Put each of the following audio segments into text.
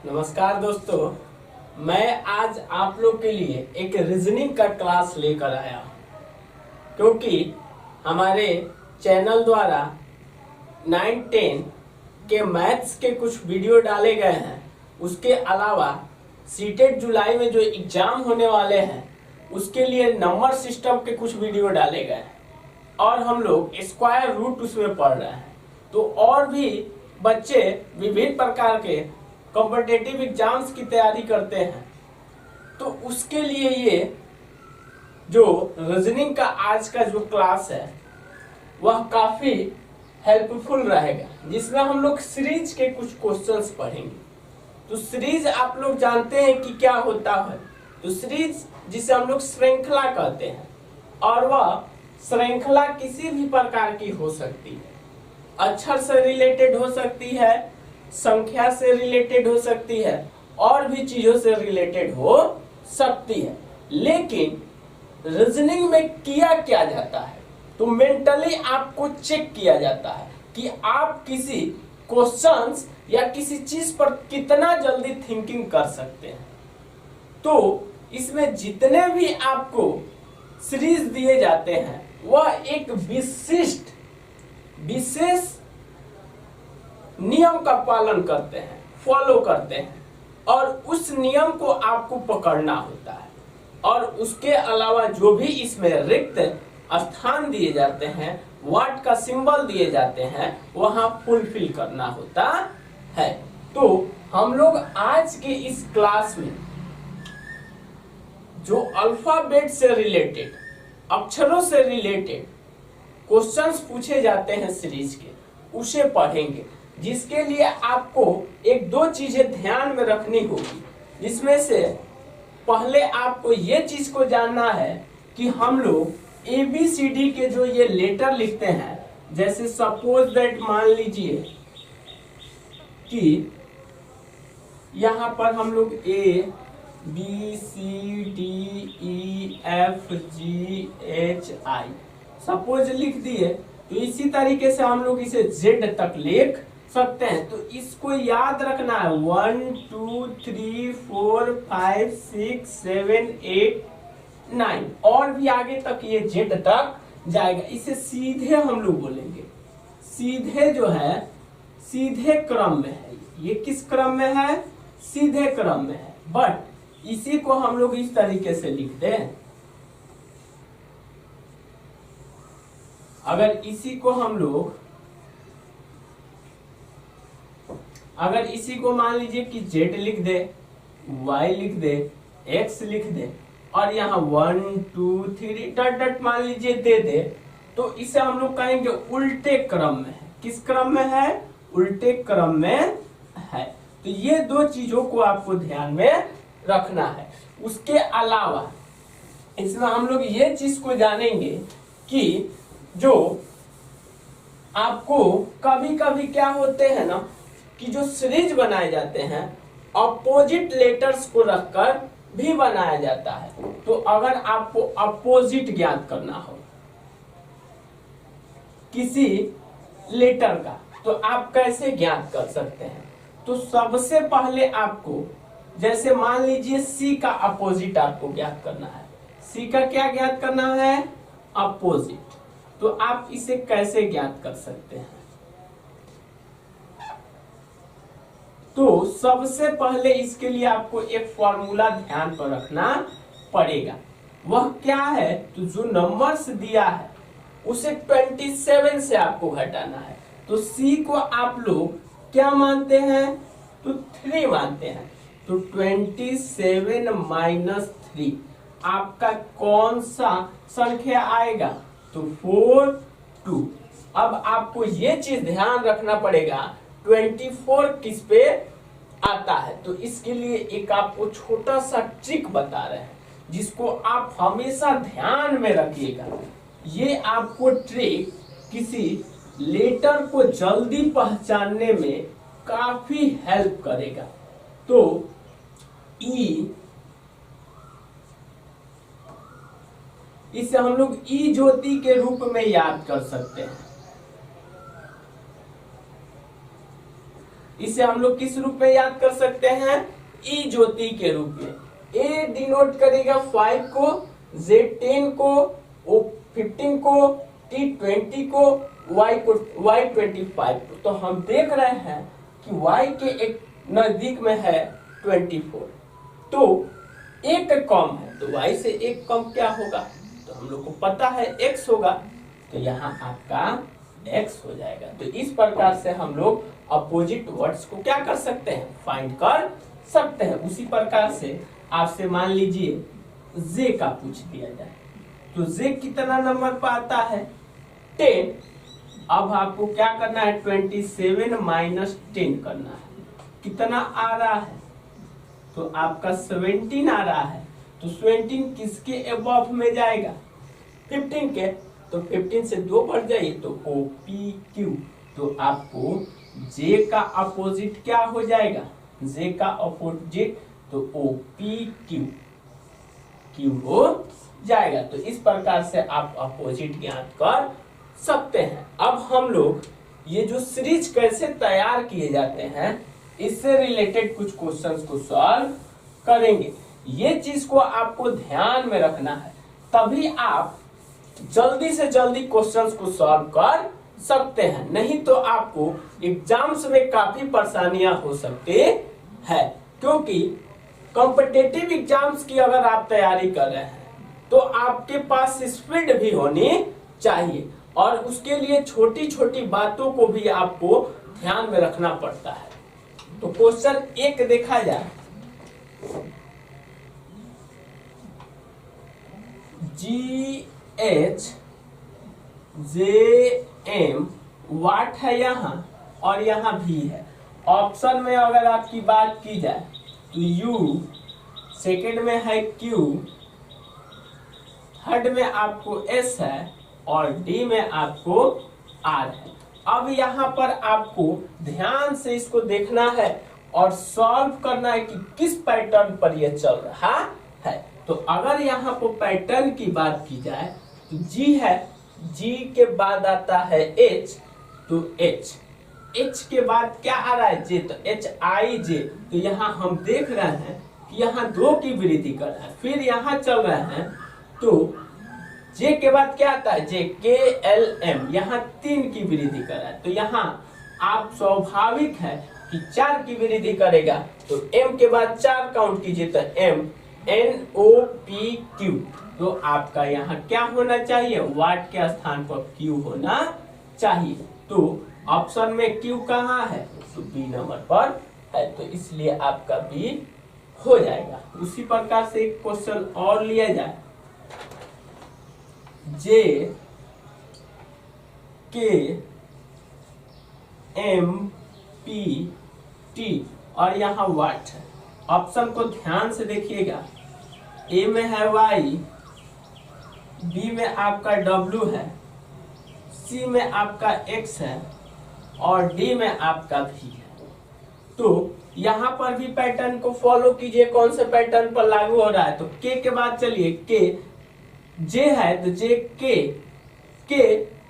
नमस्कार दोस्तों, मैं आज आप लोग के लिए एक रीजनिंग का क्लास लेकर आया हूं, क्योंकि हमारे चैनल द्वारा 9-10 के मैथ्स के कुछ वीडियो डाले गए हैं। उसके अलावा सीटेट जुलाई में जो एग्जाम होने वाले हैं उसके लिए नंबर सिस्टम के कुछ वीडियो डाले गए हैं और हम लोग स्क्वायर रूट उसमें पढ़ रहे हैं। तो और भी बच्चे विभिन्न प्रकार के कॉम्पिटिटिव एग्जाम्स की तैयारी करते हैं, तो उसके लिए ये जो रीजनिंग का आज का जो क्लास है वह काफी हेल्पफुल रहेगा, जिसमें हम लोग सीरीज के कुछ क्वेश्चंस पढ़ेंगे। तो सीरीज आप लोग जानते हैं कि क्या होता है। तो सीरीज जिसे हम लोग श्रृंखला कहते हैं, और वह श्रृंखला किसी भी प्रकार की हो सकती है। अक्षर से रिलेटेड हो सकती है, संख्या से रिलेटेड हो सकती है, और भी चीजों से रिलेटेड हो सकती है। लेकिन रीजनिंग में किया क्या जाता है, तो मेंटली आपको चेक किया जाता है कि आप किसी क्वेश्चंस या किसी चीज पर कितना जल्दी थिंकिंग कर सकते हैं। तो इसमें जितने भी आपको सीरीज दिए जाते हैं वह एक विशेष नियम का पालन करते हैं, फॉलो करते हैं, और उस नियम को आपको पकड़ना होता है। और उसके अलावा जो भी इसमें रिक्त स्थान दिए जाते हैं, व्हाट का सिंबल दिए जाते हैं, वहां फुलफिल करना होता है। तो हम लोग आज के इस क्लास में जो अल्फाबेट से रिलेटेड, अक्षरों से रिलेटेड क्वेश्चंस पूछे जाते हैं सीरीज के, उसे पढ़ेंगे। जिसके लिए आपको एक दो चीजें ध्यान में रखनी होगी, जिसमें से पहले आपको ये चीज को जानना है कि हम लोग ABCD के जो ये लेटर लिखते हैं, जैसे सपोज दैट मान लीजिए कि यहां पर हम लोग ABCDEFGHI सपोज लिख दिए, तो इसी तरीके से हम लोग इसे Z तक लिख सकते हैं। तो इसको याद रखना है, 1 2 3 4 5 6 7 8 9, और भी आगे तक ये Z तक जाएगा। इसे सीधे हम लोग बोलेंगे, सीधे जो है सीधे क्रम में है। ये किस क्रम में है? सीधे क्रम में है। बट इसी को हम लोग इस तरीके से लिख दें, अगर इसी को मान लीजिए कि Z लिख दे, Y लिख दे, X लिख दे, और यहाँ 1 2 3 डट डट मान लीजिए दे दे, तो इसे हम लोग कहेंगे उल्टे क्रम में है। किस क्रम में है? उल्टे क्रम में है। तो ये दो चीजों को आपको ध्यान में रखना है। उसके अलावा इसमें हम लोग ये चीज को जानेंगे कि जो आपको कभी कभी क्या होते हैं ना, कि जो सीरीज बनाए जाते हैं अपोजिट लेटर्स को रखकर भी बनाया जाता है। तो अगर आपको अपोजिट ज्ञात करना हो किसी लेटर का, तो आप कैसे ज्ञात कर सकते हैं? तो सबसे पहले आपको, जैसे मान लीजिए C का अपोजिट आपको ज्ञात करना है। C का क्या ज्ञात करना है? अपोजिट। तो आप इसे कैसे ज्ञात कर सकते हैं? तो सबसे पहले इसके लिए आपको एक फॉर्मूला ध्यान पर रखना पड़ेगा। वह क्या है? तो जो नंबर्स दिया है उसे 27 से आपको घटाना है। तो C को आप लोग क्या मानते हैं? तो 3 मानते हैं। तो 27 माइनस 3 आपका कौन सा संख्या आएगा? तो 4 2। अब आपको ये चीज ध्यान रखना पड़ेगा 24 किस पे आता है। तो इसके लिए एक आपको छोटा सा ट्रिक बता रहे हैं, जिसको आप हमेशा ध्यान में रखिएगा। ये आपको ट्रिक किसी लेटर को जल्दी पहचानने में काफी हेल्प करेगा। तो ई, इसे हम लोग ई ज्योति के रूप में याद कर सकते हैं। इसे हम लोग किस रूप में याद कर सकते हैं, ई ज्योति के रूप में। ए डिनोट करेगा 5 को, Z 10 को, O 15 को, T 20 को, Y 25 को। तो हम देख रहे हैं कि Y के एक नजदीक में है 24, तो एक कम है, तो Y से एक कम क्या होगा, तो हम लोग को पता है X होगा, तो यहाँ आपका X हो जाएगा। तो इस प्रकार से हम लोग अपोजिट वर्ड्स को क्या कर सकते हैं, फाइंड कर सकते हैं। उसी प्रकार से आपसे मान लीजिए J का पूछ दिया जाए, तो J कितना नंबर पर आता है, 10। अब आपको क्या करना है, 27 माइनस 10 करना है, कितना आ रहा है, तो आपका 17 आ रहा है। तो 17 किसके अबव में जाएगा, 15 के, तो 15 से 2 बढ़ जाइए तो OPQ। तो आपको J का अपोजिट क्या हो जाएगा, J का अपोजिट तो OPQ Q हो जाएगा। तो इस प्रकार से आप अपोजिट ज्ञात कर सकते हैं। अब हम लोग ये जो सीरीज कैसे तैयार किए जाते हैं, इससे रिलेटेड कुछ क्वेश्चंस को सॉल्व करेंगे। ये चीज को आपको ध्यान में रखना है, तभी आप जल्दी से जल्दी क्वेश्चंस को सॉल्व कर सकते हैं, नहीं तो आपको एग्जाम्स में काफी परेशानियां हो सकती है। क्योंकि कॉम्पिटिटिव एग्जाम्स की अगर आप तैयारी कर रहे हैं तो आपके पास स्पीड भी होनी चाहिए, और उसके लिए छोटी छोटी बातों को भी आपको ध्यान में रखना पड़ता है। तो क्वेश्चन 1 देखा जाए, GHJM वाट है यहाँ और यहाँ भी है। ऑप्शन में अगर आपकी बात की जाए तो U, सेकंड में है Q, थर्ड में आपको S है और D में आपको R है। अब यहाँ पर आपको ध्यान से इसको देखना है और सॉल्व करना है कि किस पैटर्न पर यह चल रहा है। तो अगर यहाँ पर पैटर्न की बात की जाए तो G है, G के बाद आता है H, तो H के बाद क्या आ रहा है, J, तो HIJ। तो यहाँ हम देख रहे हैं कि यहाँ 2 की वृद्धि कर रहा है, फिर यहाँ चल रहे हैं तो J के बाद क्या आता है, J KLM, यहाँ 3 की वृद्धि कर रहा है। तो यहाँ आप स्वाभाविक है कि 4 की वृद्धि करेगा, तो M के बाद 4 काउंट कीजिए, तो M NOPQ। तो आपका यहाँ क्या होना चाहिए, वाट के स्थान पर Q होना चाहिए। तो ऑप्शन में Q कहाँ है, तो B नंबर पर है, तो इसलिए आपका B हो जाएगा। उसी प्रकार से एक क्वेश्चन और लिया जाए, JKMPT और यहाँ वाट है। ऑप्शन को ध्यान से देखिएगा, A में है Y, B में आपका W है, C में आपका X है और D में आपका V है। तो यहाँ पर भी पैटर्न को फॉलो कीजिए, कौन से पैटर्न पर लागू हो रहा है। तो K के बाद चलिए K, J है तो J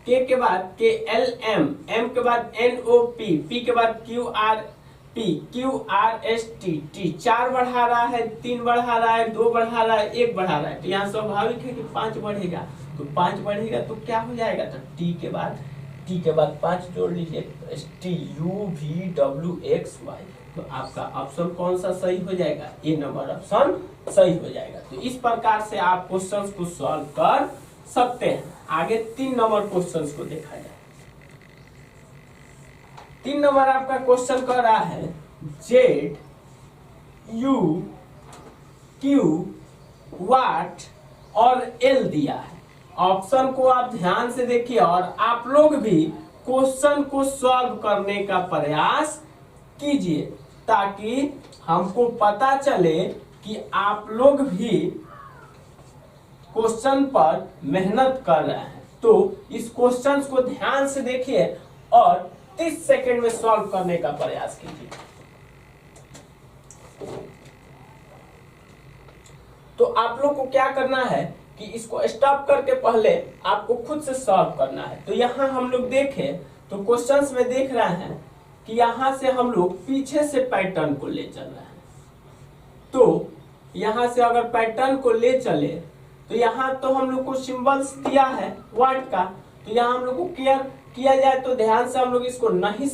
K के बाद KLM, M के बाद NOP, P के बाद QRP, QRST, T 4 बढ़ा रहा है, 3 बढ़ा रहा है, 2 बढ़ा रहा है, 1 बढ़ा रहा है। तो यहाँ स्वाभाविक है कि 5 बढ़ेगा, तो 5 बढ़ेगा तो क्या हो जाएगा, तो T के बाद 5 जोड़ लीजिए, STUVWXY। तो आपका ऑप्शन कौन सा सही हो जाएगा, ए नंबर ऑप्शन सही हो जाएगा। तो इस प्रकार से आप क्वेश्चंस को सॉल्व कर सकते हैं। आगे 3 नंबर क्वेश्चंस को देखा जाए। 3 नंबर आपका क्वेश्चन कर रहा है, ZUQ वाट और L दिया है। ऑप्शन को आप ध्यान से देखिए और आप लोग भी क्वेश्चन को सॉल्व करने का प्रयास कीजिए, ताकि हमको पता चले कि आप लोग भी क्वेश्चन पर मेहनत कर रहे हैं। तो इस क्वेश्चन को ध्यान से देखिए और 30 सेकंड में सॉल्व करने का प्रयास कीजिए। तो आप लोग को क्या करना है कि इसको स्टॉप करके पहले आपको खुद से सॉल्व करना है। तो यहाँ हम लोग देखें तो क्वेश्चंस में देख रहे हैं कि यहाँ से हम लोग पीछे से पैटर्न को ले चल रहे हैं। तो यहाँ से अगर पैटर्न को ले चले तो यहाँ तो हम लोग को सिंबल्स दिया है वर्ड का, तो यहाँ हम लोग को क्लियर किया जाए तो ध्यान से हम लोग इसको नहीं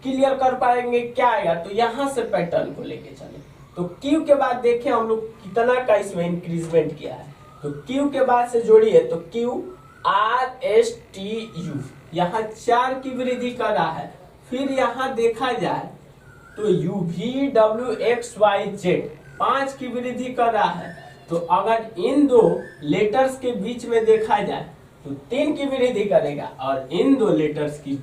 क्लियर कर पाएंगे, क्या आएगा, तो यहाँ से पैटर्न को लेके चले। तो क्यू के बाद देखें हम लोग कितना का इसमें इंक्रीजमेंट किया है। तो क्यू के बाद से जोड़िए तो Q R S T you, यहाँ 4 की वृद्धि कर रहा है। फिर यहाँ देखा जाए तो U V W X Y Z 5 की वृद्धि कर रहा है। तो अगर इन दो लेटर्स के बीच में देखा जाए तो 3 की वृद्धि करेगा, और इन दो लेटर्स की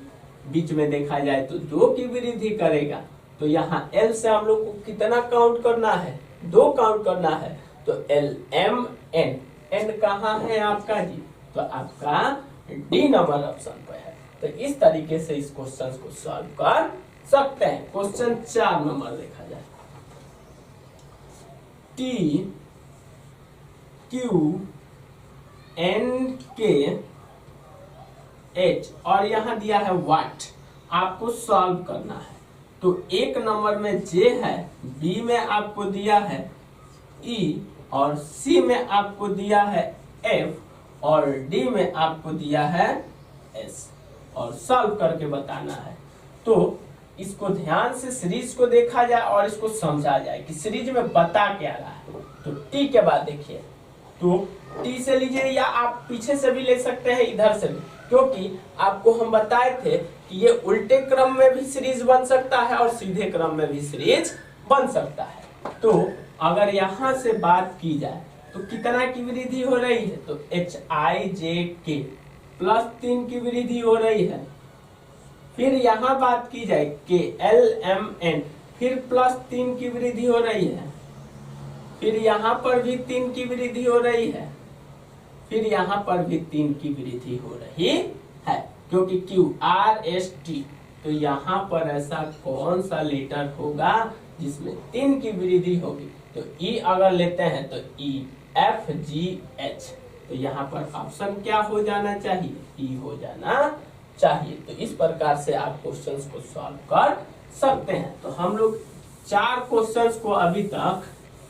बीच में देखा जाए तो 2 की वृद्धि करेगा। तो यहाँ एल से हम लोग को कितना काउंट करना है, 2 काउंट करना है। तो एल एम एन, एन कहाँ है आपका जी, तो आपका डी नंबर ऑप्शन पे है। तो इस तरीके से इस क्वेश्चन को सॉल्व कर सकते हैं। क्वेश्चन 4 नंबर देखा जाए, टी क्यू एन के एच और यहाँ दिया है वाट, आपको सॉल्व करना है। तो 1 नंबर में जे है, बी में आपको दिया है ई, और सी में आपको दिया है एफ, और डी में आपको दिया है एस, और सॉल्व करके बताना है। तो इसको ध्यान से सीरीज को देखा जाए और इसको समझा जाए कि सीरीज में बता क्या रहा है। तो टी के बाद देखिए, तो टी से लीजिए या आप पीछे से भी ले सकते हैं, इधर से भी, क्योंकि आपको हम बताए थे कि ये उल्टे क्रम में भी सीरीज बन सकता है और सीधे क्रम में भी सीरीज बन सकता है। तो अगर यहाँ से बात की जाए तो कितना की वृद्धि हो रही है, तो एच आई जे के प्लस 3 की वृद्धि हो रही है। फिर यहाँ बात की जाए के एल एम एन, फिर प्लस 3 की वृद्धि हो रही है। फिर यहाँ पर भी 3 की वृद्धि हो रही है। फिर यहाँ पर भी 3 की वृद्धि हो रही है, क्योंकि क्यू आर एस टी, तो यहाँ पर ऐसा कौन सा लेटर होगा जिसमें 3 की वृद्धि होगी। तो ई अगर लेते हैं तो ई एफ जी एच, तो यहाँ पर ऑप्शन क्या हो जाना चाहिए, ई हो जाना चाहिए। तो इस प्रकार से आप क्वेश्चंस को सॉल्व कर सकते हैं। तो हम लोग 4 क्वेश्चंस को अभी तक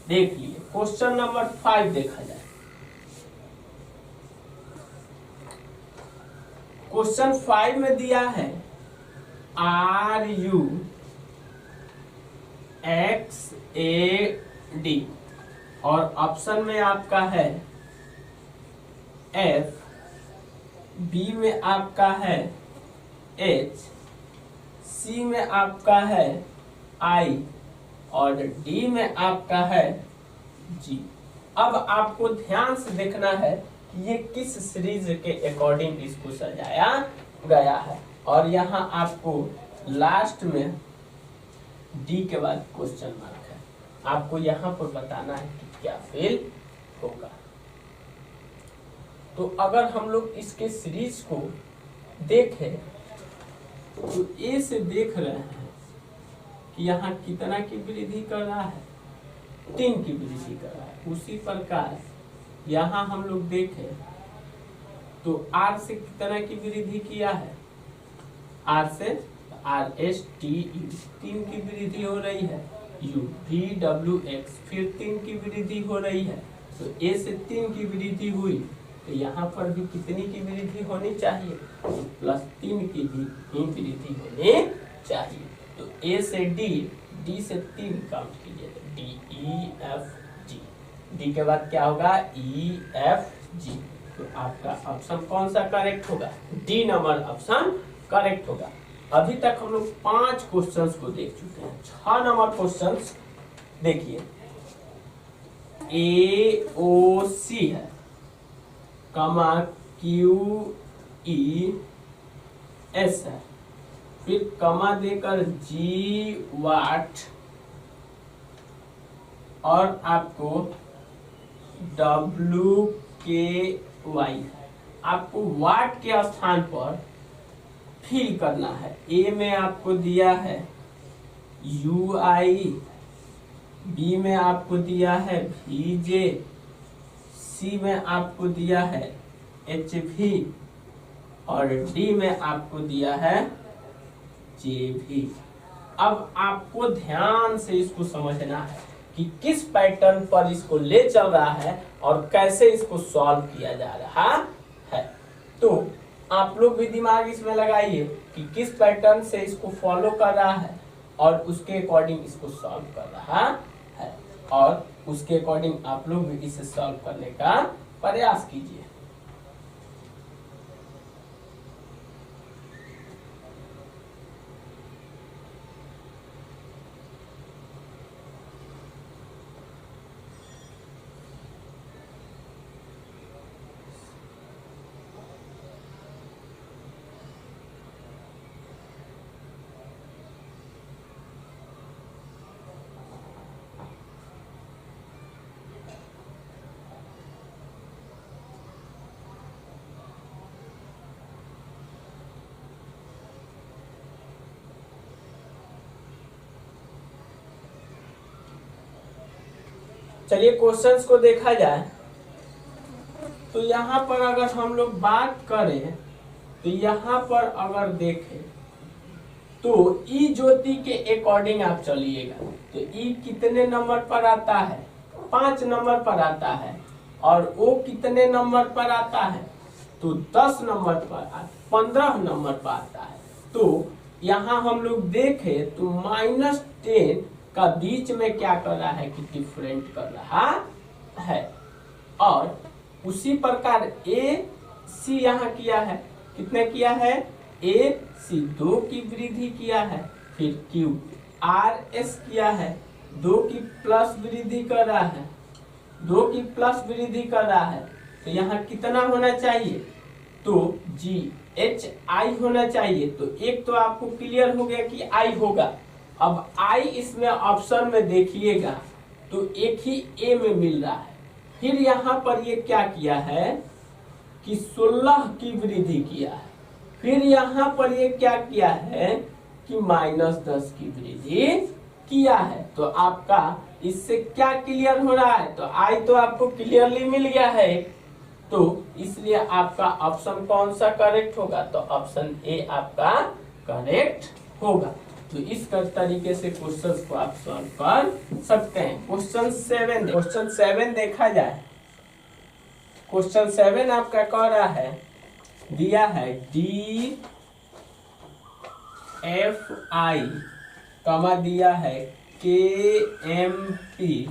देख लिए। क्वेश्चन नंबर 5 देखा जाए। क्वेश्चन 5 में दिया है R U X A D, और ऑप्शन में आपका है एफ, बी में आपका है एच, सी में आपका है आई, और डी में आपका है जी। अब आपको ध्यान से देखना है कि ये किस सीरीज के अकॉर्डिंग इसको सजाया गया है, और यहाँ आपको लास्ट में डी के बाद क्वेश्चन मार्क है, आपको यहाँ पर बताना है कि क्या फेल होगा। तो अगर हम लोग इसके सीरीज को देखें तो ए से देख रहे हैं कि यहाँ कितना की वृद्धि कर रहा है, 3 की वृद्धि कर रहा है। उसी प्रकार यहाँ हम लोग देखें तो आर से कितना की वृद्धि किया है, आर से आर एस टी यू 3 की वृद्धि हो रही है, यू वी डब्ल्यू एक्स फिर 3 की वृद्धि हो रही है। तो ए से 3 की वृद्धि हुई, तो यहाँ पर भी कितनी की वृद्धि होनी चाहिए, तो प्लस 3 की भी वृद्धि होनी चाहिए। तो ए से डी, डी से 3 काउंट कीजिए, तो D E F G, D के बाद क्या होगा ई एफ जी। तो आपका ऑप्शन कौन सा करेक्ट होगा, डी नंबर ऑप्शन करेक्ट होगा। अभी तक हम लोग 5 क्वेश्चंस को देख चुके हैं। 6 नंबर क्वेश्चंस देखिए, ए ओ सी है, कमा क्यू ई एस है, फिर कमा देकर जी वाट, और आपको डब्ल्यू के वाई है। आपको वाट के स्थान पर फिल करना है। ए में आपको दिया है यू आई, बी में आपको दिया है वी जे, सी में आपको दिया है एच भी, और डी में आपको दिया है जे भी। अब आपको ध्यान से इसको समझना है कि किस पैटर्न पर इसको ले चल रहा है और कैसे इसको सॉल्व किया जा रहा है। तो आप लोग भी दिमाग इसमें लगाइए कि किस पैटर्न से इसको फॉलो कर रहा है और उसके अकॉर्डिंग इसको सॉल्व कर रहा है, और उसके अकॉर्डिंग आप लोग भी इसे सॉल्व करने का प्रयास कीजिए। चलिए क्वेश्चंस को देखा जाए तो यहाँ पर अगर हम लोग बात करें तो यहाँ पर अगर देखें तो ई ज्योति के अकॉर्डिंग आप चलिएगा तो ई कितने नंबर पर आता है, 5 नंबर पर आता है, और ओ कितने नंबर पर आता है तो 10 नंबर पर, 15 नंबर पर आता है। तो यहाँ हम लोग देखें तो -10 का बीच में क्या कर रहा है कि डिफरेंट कर रहा है, और उसी प्रकार ए सी यहाँ किया है, कितने किया है, ए सी 2 की वृद्धि किया है, फिर क्यू आर एस किया है, 2 की प्लस वृद्धि कर रहा है, 2 की प्लस वृद्धि कर रहा है, तो यहाँ कितना होना चाहिए तो जी एच आई होना चाहिए। तो एक तो आपको क्लियर हो गया कि आई होगा। अब आई इसमें ऑप्शन में देखिएगा तो एक ही ए में मिल रहा है। फिर यहाँ पर ये क्या किया है कि 16 की वृद्धि किया है, फिर यहाँ पर ये क्या किया है कि -10 की वृद्धि किया है। तो आपका इससे क्या क्लियर हो रहा है, तो आई तो आपको क्लियरली मिल गया है, तो इसलिए आपका ऑप्शन कौन सा करेक्ट होगा, तो ऑप्शन ए आपका करेक्ट होगा। तो इस तरीके से क्वेश्चन को आप सॉल्व कर सकते हैं। क्वेश्चन 7 देखा जाए, क्वेश्चन 7 आपका कह रहा है, दिया है डी एफ आई कमा दिया है के एम पी,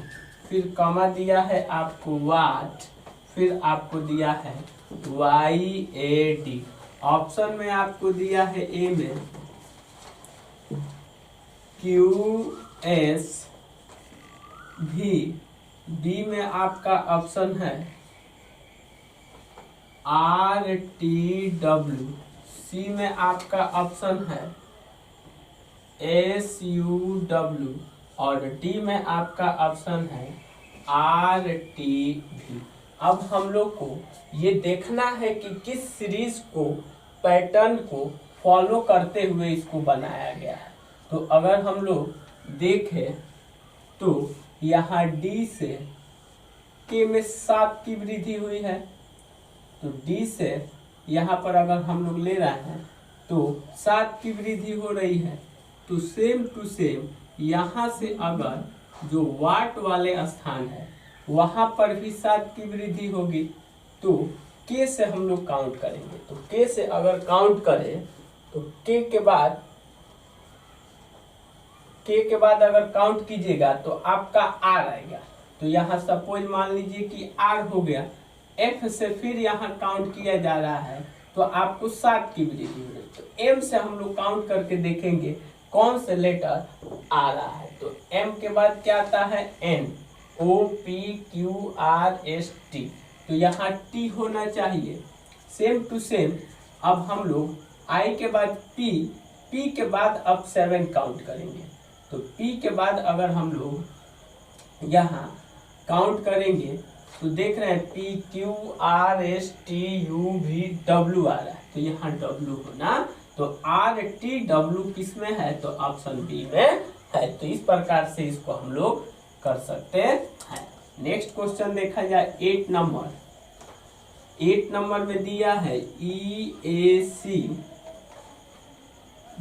फिर कमा दिया है आपको वाट, फिर आपको दिया है वाई ए डी। ऑप्शन में आपको दिया है ए में क्यू एस भी, डी में आपका ऑप्शन है आर टी डब्ल्यू, सी में आपका ऑप्शन है एस यू डब्ल्यू, और डी में आपका ऑप्शन है आर टी भी। अब हम लोग को ये देखना है कि किस सीरीज को, पैटर्न को फॉलो करते हुए इसको बनाया गया है। तो अगर हम लोग देखें तो यहाँ डी से के में 7 की वृद्धि हुई है, तो डी से यहाँ पर अगर हम लोग ले रहे हैं तो 7 की वृद्धि हो रही है। तो सेम टू सेम यहाँ से अगर जो वाट वाले स्थान है वहां पर भी 7 की वृद्धि होगी, तो के से हम लोग काउंट करेंगे। तो के से अगर काउंट करें तो के के बाद अगर काउंट कीजिएगा तो आपका आर आएगा। तो यहाँ सपोज मान लीजिए कि आर हो गया, एफ से फिर यहाँ काउंट किया जा रहा है तो आपको 7 की वृद्धि हो रही। तो एम से हम लोग काउंट करके देखेंगे कौन से लेटर आ रहा है। तो एम के बाद क्या आता है, N, O P Q R S T, तो यहाँ टी होना चाहिए। सेम टू सेम अब हम लोग आई के बाद पी, पी के बाद अब 7 काउंट करेंगे। तो पी के बाद अगर हम लोग यहाँ काउंट करेंगे तो देख रहे हैं P Q R S T U V W आ रहा है, तो यहाँ डब्ल्यू होना, तो आर टी डब्ल्यू किस में है, तो ऑप्शन बी में है। तो इस प्रकार से इसको हम लोग कर सकते हैं। नेक्स्ट क्वेश्चन देखा जाए 8 नंबर। 8 नंबर में दिया है ई ए सी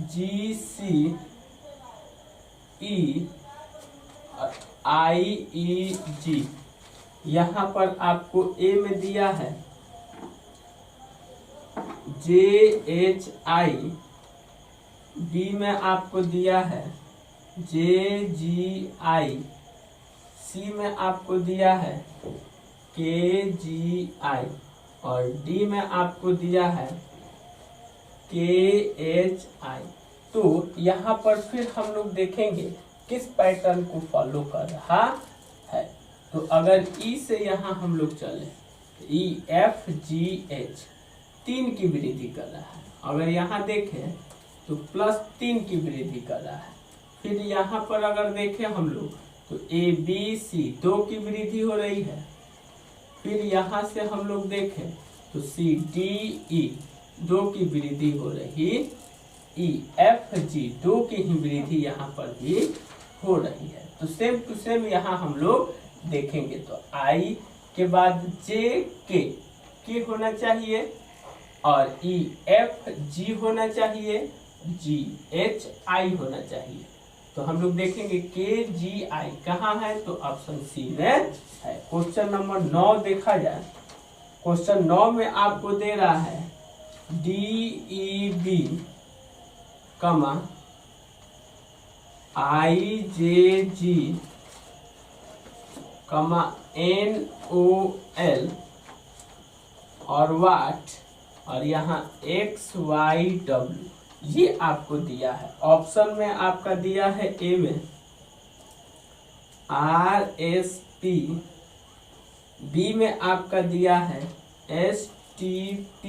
जी सी IEG। यहाँ पर आपको ए में दिया है JHI, बी में आपको दिया है JGI, सी में आपको दिया है KGI और डी में आपको दिया है KHI। तो यहाँ पर फिर हम लोग देखेंगे किस पैटर्न को फॉलो कर रहा है। तो अगर ई से यहाँ हम लोग चले, EFGH 3 की वृद्धि कर रहा है। अगर यहाँ देखें तो +3 की वृद्धि कर रहा है। फिर यहाँ पर अगर देखें हम लोग तो ABC 2 की वृद्धि हो रही है। फिर यहाँ से हम लोग देखें तो CDE 2 की वृद्धि हो रही, EFG 2 की ही वृद्धि यहाँ पर भी हो रही है। तो सेम टू सेम यहाँ हम लोग देखेंगे। तो I के बाद JK होना चाहिए और EFG होना चाहिए, GHI होना चाहिए। तो हम लोग देखेंगे KGI कहाँ है, तो ऑप्शन सी में है। क्वेश्चन नंबर 9 देखा जाए। क्वेश्चन 9 में आपको दे रहा है DEB, IJG, NOL और वाट और यहाँ XYW, ये आपको दिया है। ऑप्शन में आपका दिया है ए में RSP, बी में आपका दिया है STP,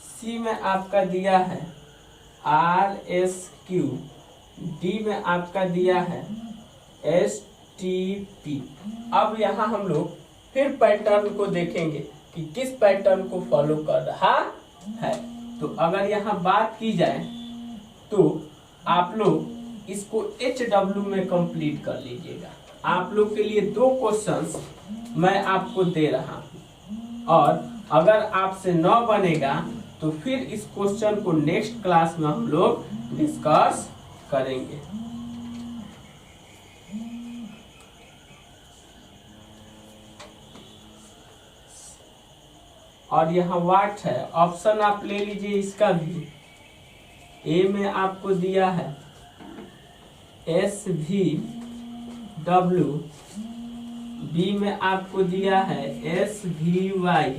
सी में आपका दिया है RSQ, डी में आपका दिया है STP। अब यहाँ हम लोग फिर पैटर्न को देखेंगे कि किस पैटर्न को फॉलो कर रहा है। तो अगर यहाँ बात की जाए तो आप लोग इसको HW में कंप्लीट कर लीजिएगा। आप लोग के लिए 2 क्वेश्चंस मैं आपको दे रहा हूँ और अगर आपसे 9 बनेगा तो फिर इस क्वेश्चन को नेक्स्ट क्लास में हम लोग डिस्कस करेंगे। और यहाँ वाट है। ऑप्शन आप ले लीजिए इसका भी। ए में आपको दिया है SVW, बी में आपको दिया है SVY,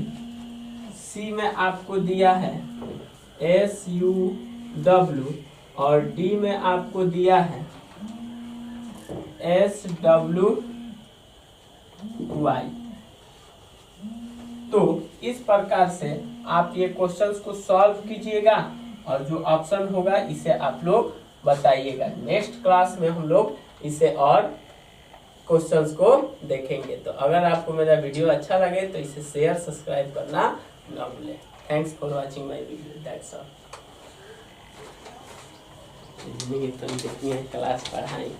सी में आपको दिया है SUW और डी में आपको दिया है SWY। तो इस प्रकार से आप ये क्वेश्चंस को सॉल्व कीजिएगा और जो ऑप्शन होगा इसे आप लोग बताइएगा। नेक्स्ट क्लास में हम लोग इसे और क्वेश्चंस को देखेंगे। तो अगर आपको मेरा वीडियो अच्छा लगे तो इसे शेयर सब्सक्राइब करना ना भूलें। Thanks for watching my video, that's all. Class पढ़ाई